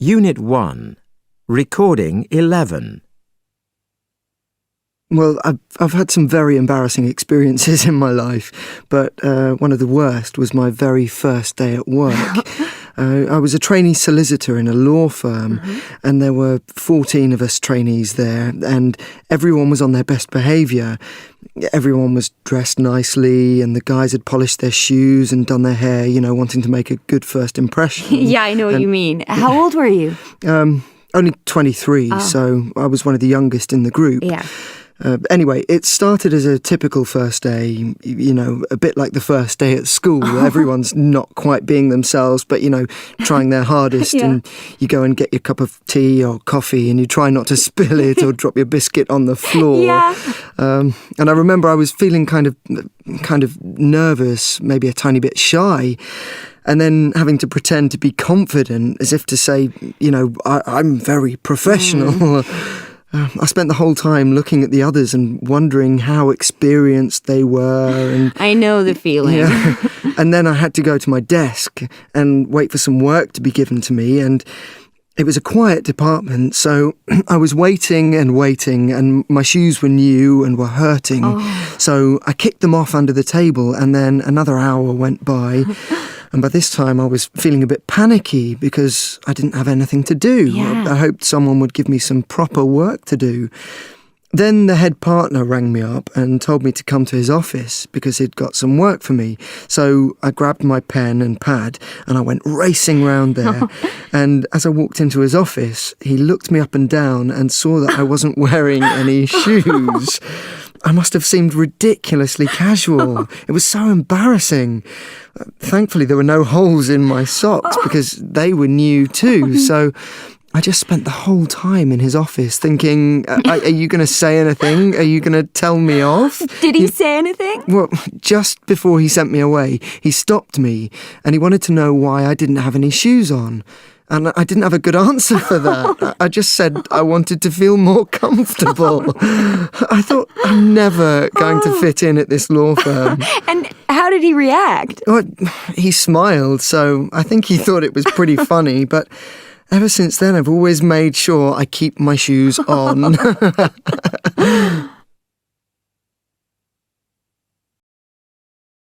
Unit 1, Recording 11. Well, I've had some very embarrassing experiences in my life, but one of the worst was my very first day at work. I was a trainee solicitor in a law firm, and there were 14 of us trainees there, and everyone was on their best behaviour. Everyone was dressed nicely, and the guys had polished their shoes and done their hair, wanting to make a good first impression. Yeah, I know what you mean. How old were you? Only 23, so I was one of the youngest in the group. Yeah. Anyway, it started as a typical first day, a bit like the first day at school. Everyone's not quite being themselves, but, trying their hardest. Yeah. And you go and get your cup of tea or coffee and you try not to spill it or drop your biscuit on the floor. Yeah. And I remember I was feeling kind of nervous, maybe a tiny bit shy. And then having to pretend to be confident as if to say, I'm very professional. I spent the whole time looking at the others and wondering how experienced they were. And I know the feeling. Yeah. And then I had to go to my desk and wait for some work to be given to me. And it was a quiet department, so I was waiting, and my shoes were new and were hurting. So I kicked them off under the table, and then another hour went by. And by this time, I was feeling a bit panicky because I didn't have anything to do. Yeah. I hoped someone would give me some proper work to do. Then the head partner rang me up and told me to come to his office because he'd got some work for me. So I grabbed my pen and pad and I went racing round there. And as I walked into his office, he looked me up and down and saw that I wasn't wearing any shoes. I must have seemed ridiculously casual. It was so embarrassing. Thankfully, there were no holes in my socks because they were new too. So I just spent the whole time in his office thinking, are you going to say anything? Are you going to tell me off? Did he say anything? Well, just before he sent me away, he stopped me and he wanted to know why I didn't have any shoes on. And I didn't have a good answer for that. I just said I wanted to feel more comfortable. I thought I'm never going to fit in at this law firm. And how did he react? Well, he smiled, so I think he thought it was pretty funny, but ever since then I've always made sure I keep my shoes on.